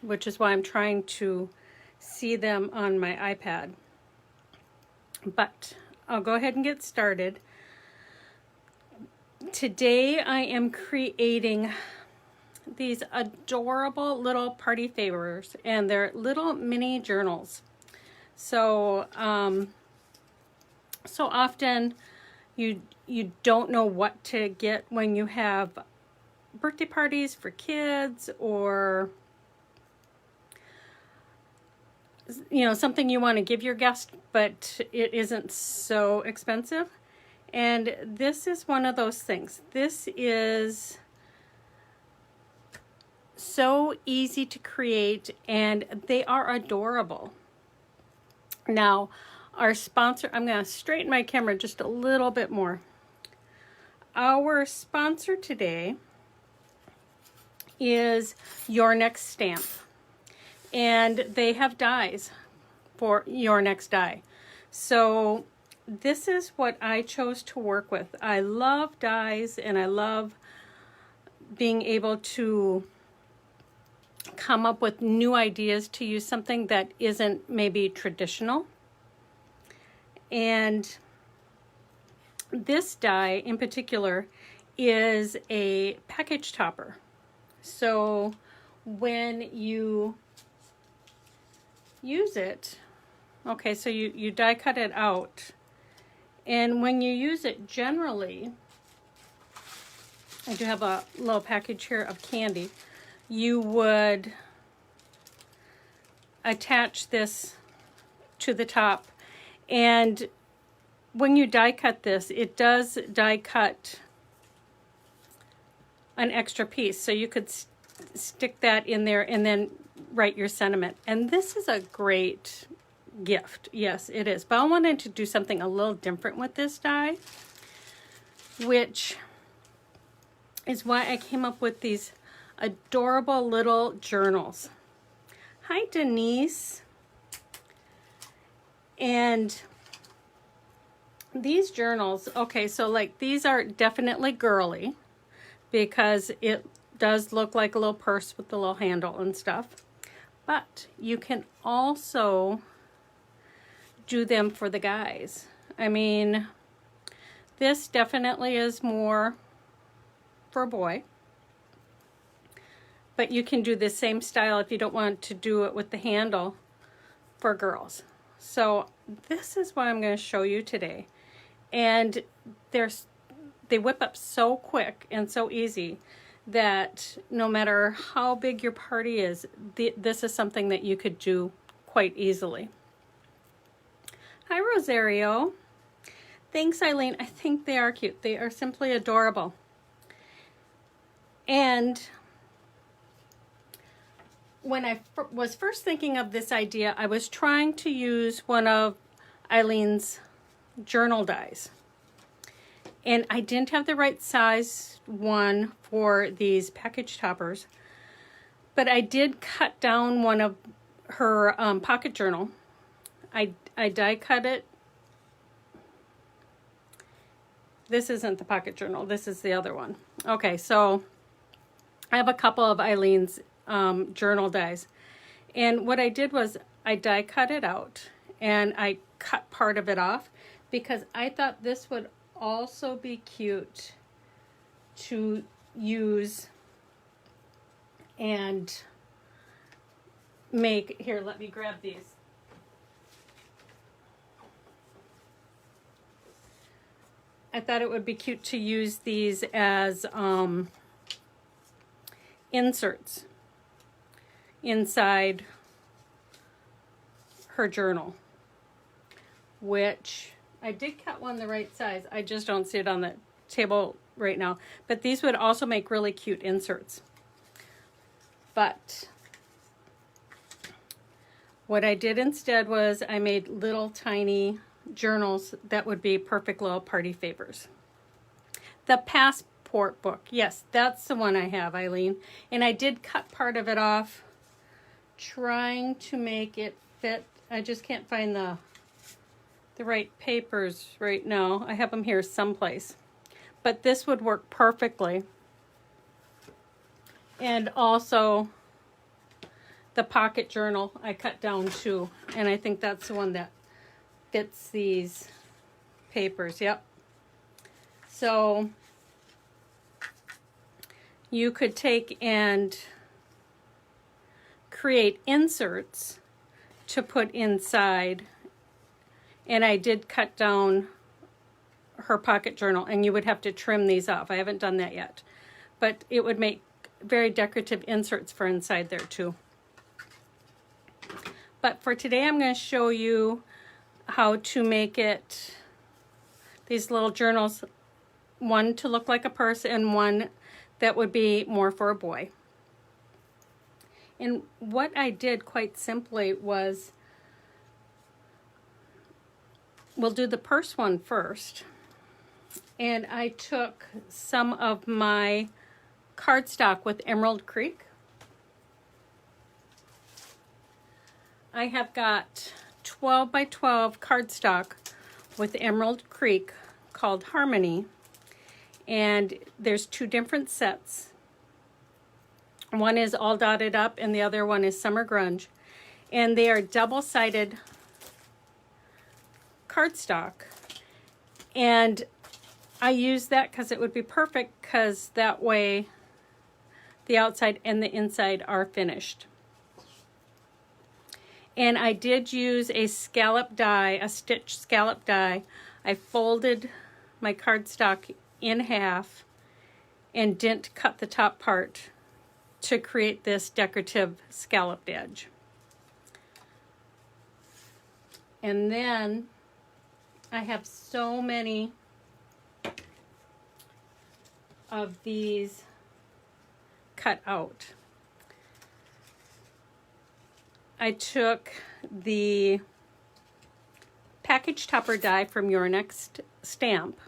which is why I'm trying to see them on my iPad. But I'll go ahead and get started. Today I am creating these adorable little party favors, and they're little mini journals. So so often you don't know what to get when you have birthday parties for kids, or something you want to give your guest, but it isn't so expensive. And this is one of those things. This is so easy to create, and they are adorable. Now, our sponsor, I'm going to straighten my camera just a little bit more. Our sponsor today is Your Next Stamp, and they have dies for Your Next Die. So this is what I chose to work with. I love dies, and I love being able to come up with new ideas to use something that isn't maybe traditional. And this die in particular is a package topper. So when you use it, okay, so you die cut it out. And when you use it, generally, I do have a little package here of candy. You would attach this to the top, and when you die cut this, it does die cut an extra piece, so you could stick that in there and then write your sentiment. And this is a great gift. Yes, it is. But I wanted to do something a little different with this die, which is why I came up with these adorable little journals. Hi, Denise. And these journals, okay, so like these are definitely girly because it does look like a little purse with the little handle and stuff. But you can also do them for the guys. I mean, this definitely is more for a boy, but you can do the same style if you don't want to do it with the handle for girls. So this is what I'm going to show you today. And they whip up so quick and so easy that no matter how big your party is, this is something that you could do quite easily. Hi, Rosario. Thanks, Eileen. I think they are cute. They are simply adorable. And when I was first thinking of this idea, I was trying to use one of Eileen's journal dies. And I didn't have the right size one for these package toppers, but I did cut down one of her pocket journal. I die cut it. This isn't the pocket journal. This is the other one. Okay, so I have a couple of Eileen's journal dies. And what I did was I die cut it out, and I cut part of it off because I thought this would also be cute to use and make. Here, let me grab these. I thought it would be cute to use these as inserts inside her journal, which I did cut one the right size. I just don't see it on the table right now. But these would also make really cute inserts. But what I did instead was I made little tiny journals that would be perfect little party favors. The passport book, yes, that's the one I have, Eileen. And I did cut part of it off, trying to make it fit. I just can't find the right papers right now. I have them here someplace. But this would work perfectly. And also the pocket journal I cut down too, and I think that's the one that fits these papers. Yep. So you could take and create inserts to put inside, and I did cut down her pocket journal, and you would have to trim these off. I haven't done that yet, but it would make very decorative inserts for inside there too. But for today, I'm going to show you how to make it, these little journals, one to look like a purse and one that would be more for a boy. And what I did quite simply was, we'll do the purse one first. And I took some of my cardstock with Emerald Creek. I have got 12 by 12 cardstock with Emerald Creek called Harmony. And there's two different sets. One is all dotted up and the other one is Summer Grunge. And they are double-sided cardstock. And I use that because it would be perfect, because that way the outside and the inside are finished. And I did use a scallop die, a stitch scallop die. I folded my cardstock in half and didn't cut the top part to create this decorative scalloped edge. And then I have so many of these cut out. I took the package topper die from Your Next Stamp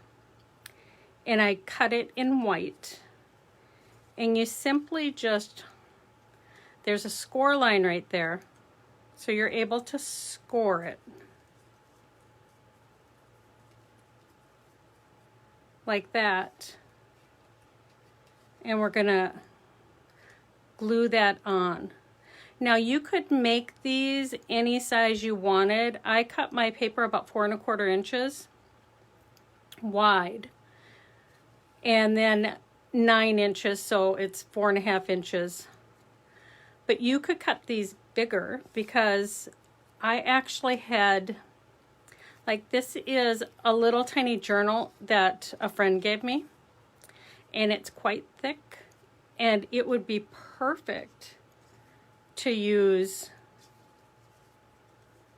and I cut it in white, and you simply just, there's a score line right there, so you're able to score it like that, and we're gonna glue that on. Now you could make these any size you wanted. I cut my paper about 4 1/4 inches wide, and then 9 inches, so it's 4 1/2 inches. But you could cut these bigger, because I actually had, like, this is a little tiny journal that a friend gave me, and it's quite thick, and it would be perfect to use.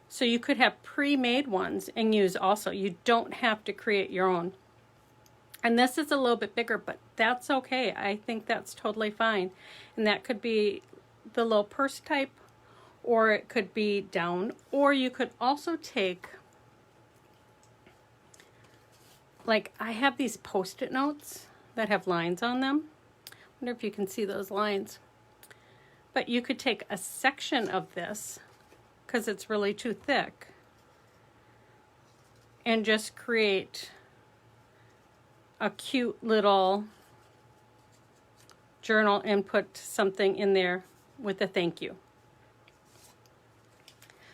So you could have pre-made ones and use also. You don't have to create your own. And this is a little bit bigger, but that's okay. I think that's totally fine. And that could be the little purse type, or it could be down, or you could also take, like, I have these Post-it notes that have lines on them. I wonder if you can see those lines. But you could take a section of this, because it's really too thick, and just create a cute little journal and put something in there with a thank you.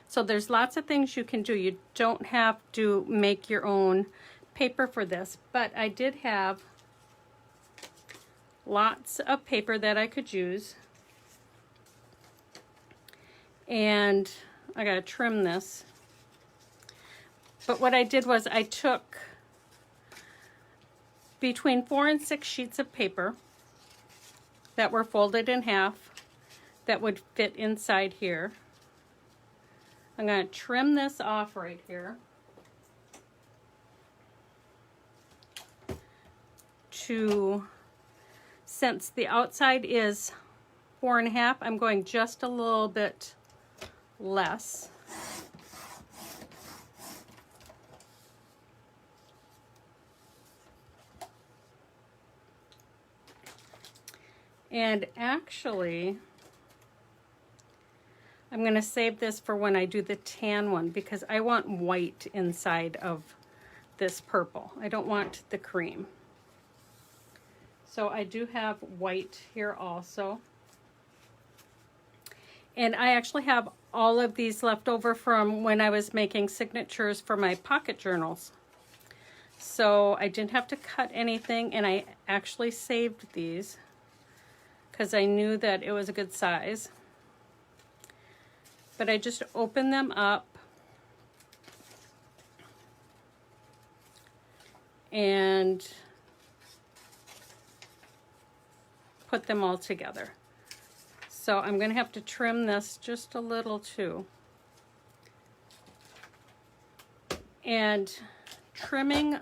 So there's lots of things you can do. You don't have to make your own paper for this, but I did have lots of paper that I could use. And I gotta trim this. But what I did was I took between 4 and 6 sheets of paper that were folded in half that would fit inside here. I'm going to trim this off right here to, since the outside is 4 1/2, I'm going just a little bit less. And actually, I'm going to save this for when I do the tan one, because I want white inside of this purple. I don't want the cream. So I do have white here also. And I actually have all of these left over from when I was making signatures for my pocket journals. So I didn't have to cut anything, and I actually saved these because I knew that it was a good size. But I just opened them up and put them all together. So I'm going to have to trim this just a little too. And trimming,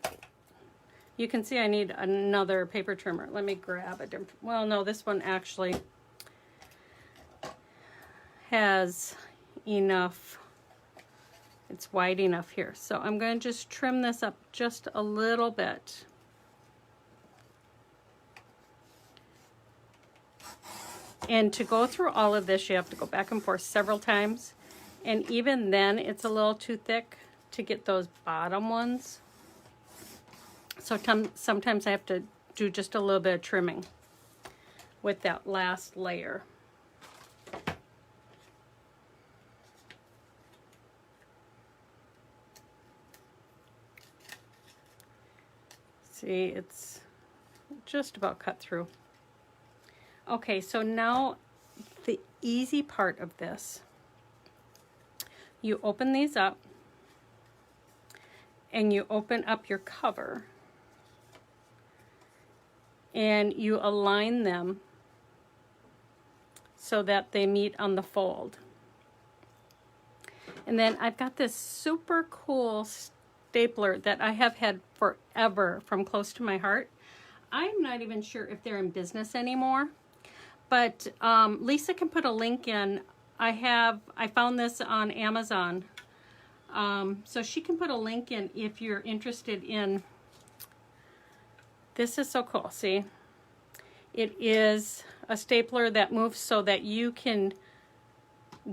you can see I need another paper trimmer. Let me grab a different, well, no, this one actually has enough, it's wide enough here. So I'm going to just trim this up just a little bit. And to go through all of this, you have to go back and forth several times. And even then, it's a little too thick to get those bottom ones. So sometimes I have to do just a little bit of trimming with that last layer. See, it's just about cut through. Okay, so now the easy part of this. You open these up and you open up your cover and you align them so that they meet on the fold. And then I've got this super cool stapler that I have had forever from close to my heart. I'm not even sure if they're in business anymore. But Lisa can put a link in. I found this on Amazon. So she can put a link in if you're interested in. This is so cool, see? It is a stapler that moves so that you can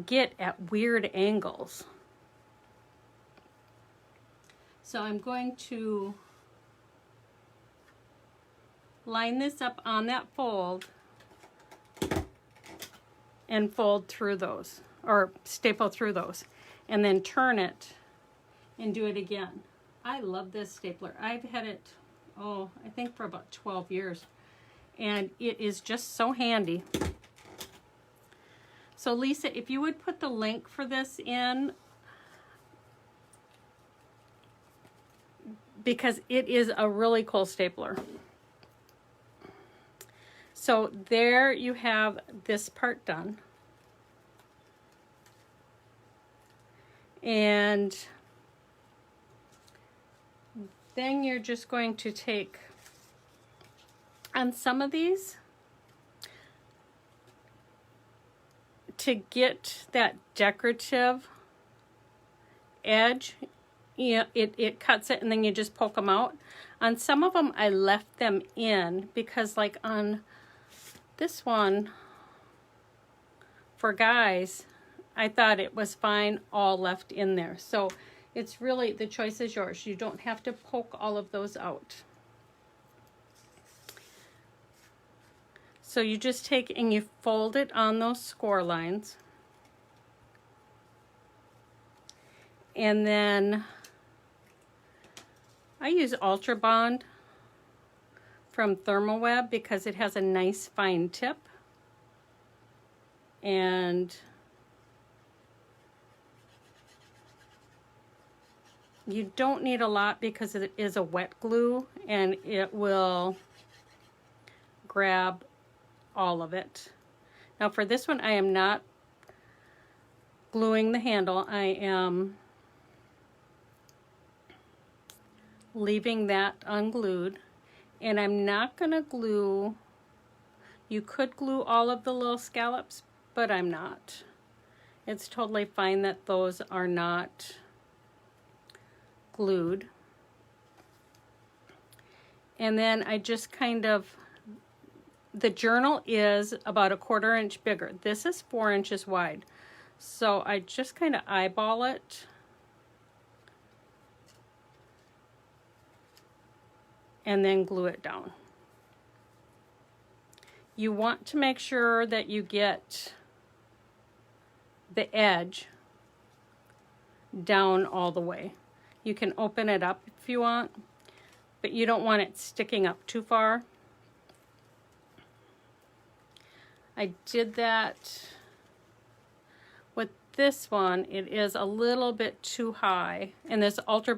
get at weird angles. So I'm going to line this up on that fold and fold through those, or staple through those, and then turn it and do it again. I love this stapler. I've had it, oh, I think for about 12 years, and it is just so handy. So Lisa, if you would put the link for this in, because it is a really cool stapler. So there you have this part done. And then you're just going to take, on some of these, to get that decorative edge, you know, it cuts it and then you just poke them out. On some of them, I left them in because, like on this one, for guys, I thought it was fine all left in there. So it's really, the choice is yours. You don't have to poke all of those out. So you just take and you fold it on those score lines. And then I use Ultra Bond from Thermoweb because it has a nice fine tip. And you don't need a lot because it is a wet glue and it will grab all of it. Now for this one, I am not gluing the handle. I am leaving that unglued, and I'm not going to glue. You could glue all of the little scallops, but I'm not. It's totally fine that those are not glued. And then I just kind of, the journal is about 1/4 inch bigger. This is 4 inches wide. So I just kind of eyeball it. And then glue it down. You want to make sure that you get the edge down all the way. You can open it up if you want, but you don't want it sticking up too far. I did that with this one. It is a little bit too high, and this Ultra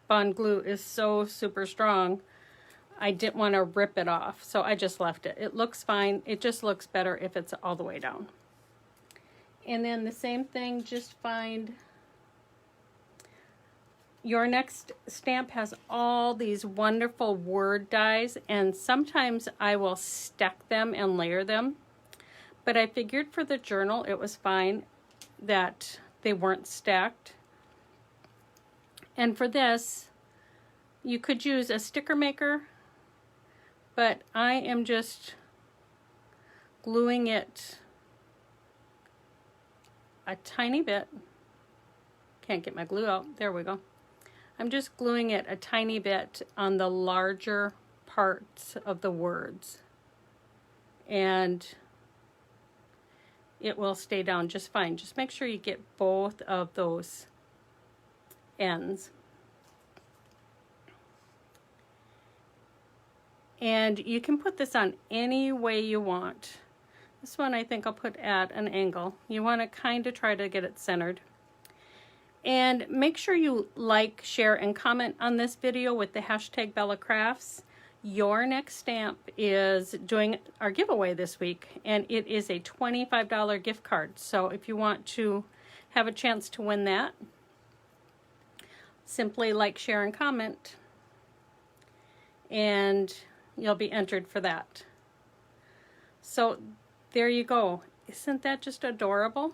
Bond glue is so super strong. I didn't want to rip it off, so I just left it. It looks fine. It just looks better if it's all the way down. And then the same thing, just find your next stamp has all these wonderful word dies, and sometimes I will stack them and layer them. But I figured for the journal it was fine that they weren't stacked. And for this, you could use a sticker maker, but I am just gluing it a tiny bit. Can't get my glue out. There we go. I'm just gluing it a tiny bit on the larger parts of the words, and it will stay down just fine. Just make sure you get both of those ends. And you can put this on any way you want. This one I think I'll put at an angle. You want to kind of try to get it centered. And make sure you like, share, and comment on this video with the hashtag Bella Crafts. Your next stamp is doing our giveaway this week, and it is a $25 gift card. So if you want to have a chance to win that, simply like, share, and comment, and you'll be entered for that. So there you go. Isn't that just adorable?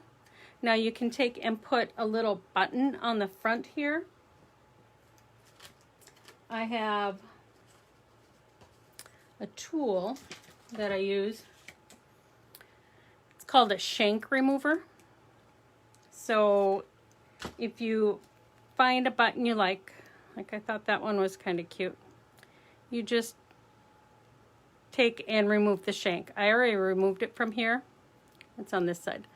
Now you can take and put a little button on the front here. I have a tool that I use. It's called a shank remover. So if you find a button you like I thought that one was kind of cute, you just take and remove the shank. I already removed it from here. It's on this side.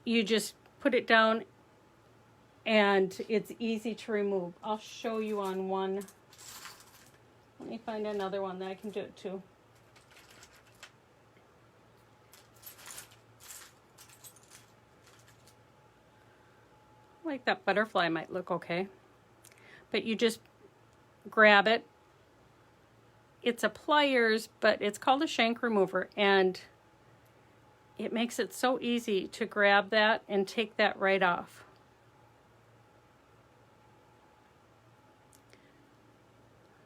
You just put it down and it's easy to remove. I'll show you on one. Let me find another one that I can do it to. Like that butterfly might look okay. But you just grab it. It's a pliers, but it's called a shank remover, and it makes it so easy to grab that and take that right off.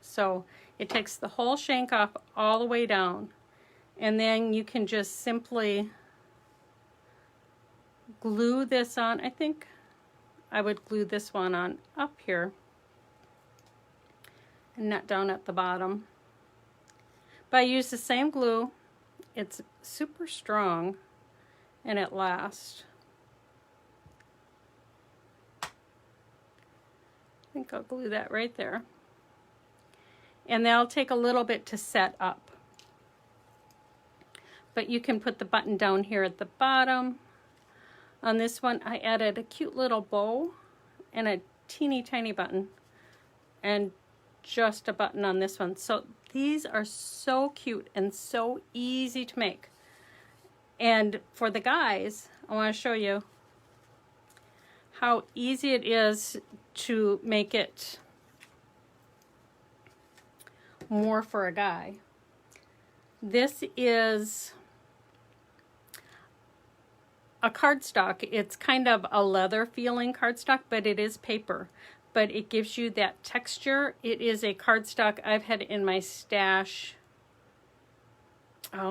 So it takes the whole shank off all the way down, and then you can just simply glue this on. I think I would glue this one on up here and not down at the bottom. But I use the same glue. It's super strong and it lasts. I think I'll glue that right there. And that'll take a little bit to set up. But you can put the button down here at the bottom. On this one, I added a cute little bow and a teeny tiny button, and just a button on this one. So these are so cute and so easy to make. And for the guys, I want to show you how easy it is to make it more for a guy. This is a cardstock. It's kind of a leather feeling cardstock, but it is paper. But it gives you that texture. It is a cardstock I've had in my stash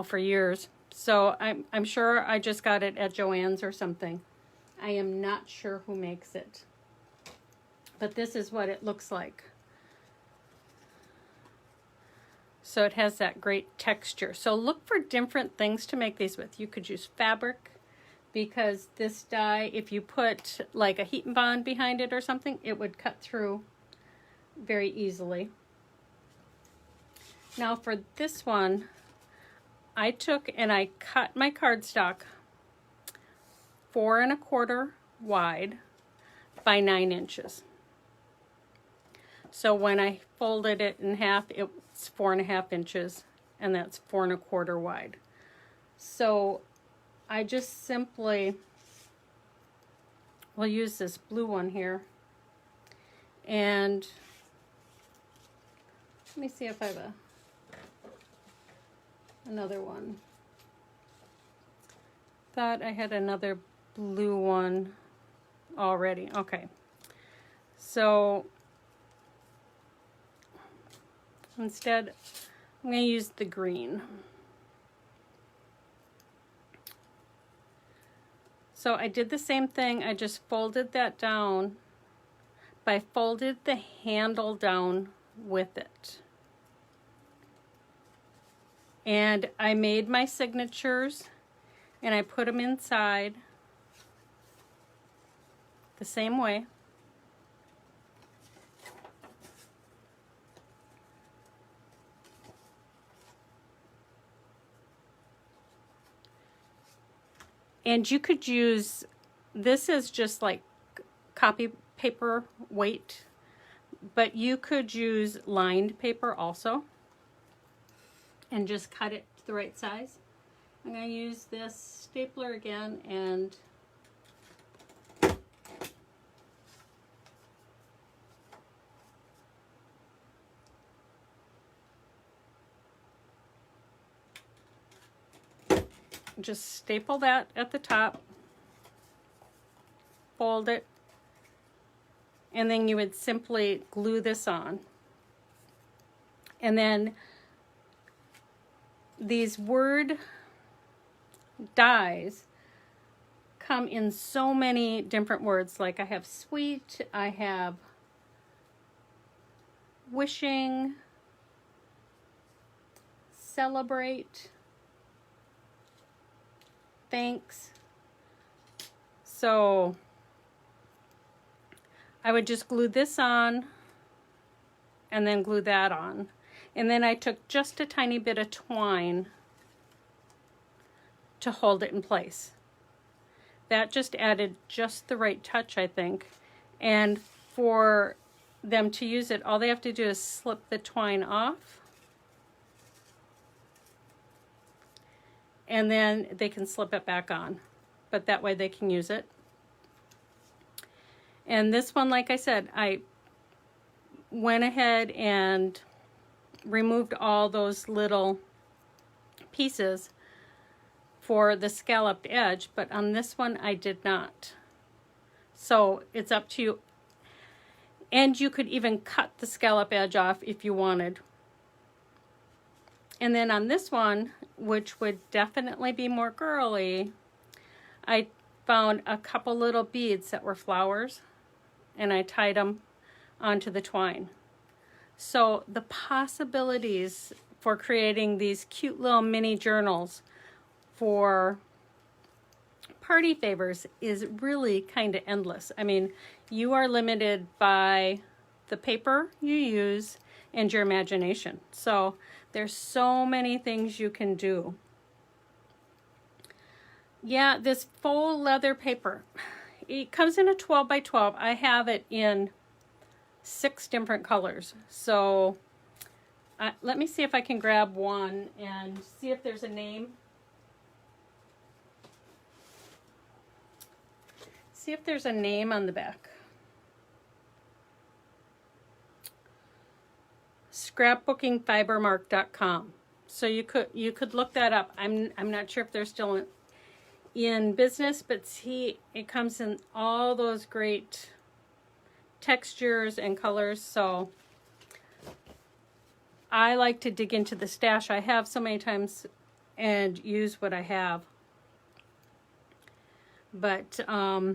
for years. So I'm sure I just got it at Joann's or something. I am not sure who makes it. But this is what it looks like. So it has that great texture. So look for different things to make these with. You could use fabric, because this die, if you put like a heat and bond behind it or something, it would cut through very easily. Now for this one, I took and I cut my cardstock 4¼ wide by 9 inches. So when I folded it in half, it's 4½ inches, and that's 4¼ wide. So I just simply will use this blue one here, and let me see if I have another one. Thought I had another blue one already. Okay, so instead I'm going to use the green. So I did the same thing, I just folded that down, but I folded the handle down with it. And I made my signatures and I put them inside the same way. And you could use, this is just like copy paper weight, but you could use lined paper also and just cut it to the right size. I'm going to use this stapler again and just staple that at the top, fold it, and then you would simply glue this on. And then these word dies come in so many different words. Like I have sweet, I have wishing, celebrate, thanks. So I would just glue this on and then glue that on. And then I took just a tiny bit of twine to hold it in place. That just added just the right touch, I think. And for them to use it, all they have to do is slip the twine off, and then they can slip it back on. But that way they can use it. And this one, like I said, I went ahead and removed all those little pieces for the scalloped edge, but on this one I did not. So it's up to you. And you could even cut the scallop edge off if you wanted. And then on this one, which would definitely be more girly, I found a couple little beads that were flowers, and I tied them onto the twine. So the possibilities for creating these cute little mini journals for party favors is really kind of endless. I mean, you are limited by the paper you use and your imagination. So there's so many things you can do. Yeah, this faux leather paper, it comes in a 12 by 12. I have it in 6 different colors. So let me see if I can grab one and see if there's a name. See if there's a name on the back. Scrapbookingfibermark.com. So you could look that up. I'm not sure if they're still in business, but see, it comes in all those great textures and colors. So I like to dig into the stash I have so many times and use what I have. But I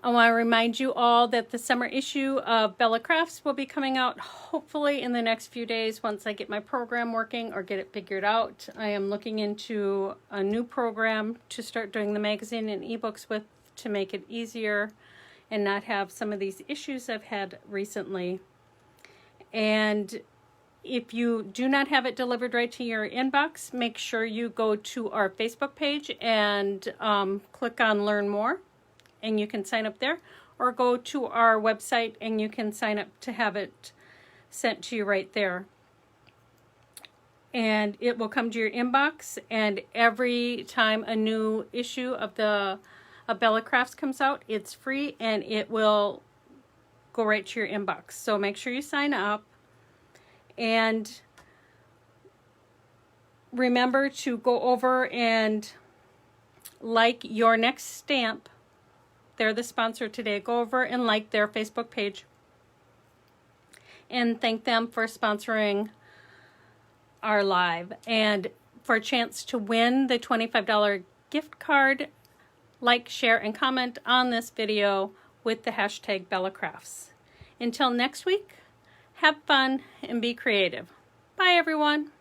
want to remind you all that the summer issue of Bella Crafts will be coming out hopefully in the next few days once I get my program working or get it figured out. I am looking into a new program to start doing the magazine and ebooks with to make it easier and not have some of these issues I've had recently. And If you do not have it delivered right to your inbox, make sure you go to our Facebook page and click on Learn More, and you can sign up there, or go to our website and you can sign up to have it sent to you right there. And it will come to your inbox, and every time a new issue of Bella Crafts comes out, it's free and it will go right to your inbox. So make sure you sign up, and remember to go over and like Your Next Stamp. They're the sponsor today. Go over and like their Facebook page and thank them for sponsoring our live. And for a chance to win the $25 gift card, like, share, and comment on this video with the hashtag BellaCrafts. Until next week, have fun and be creative. Bye, everyone.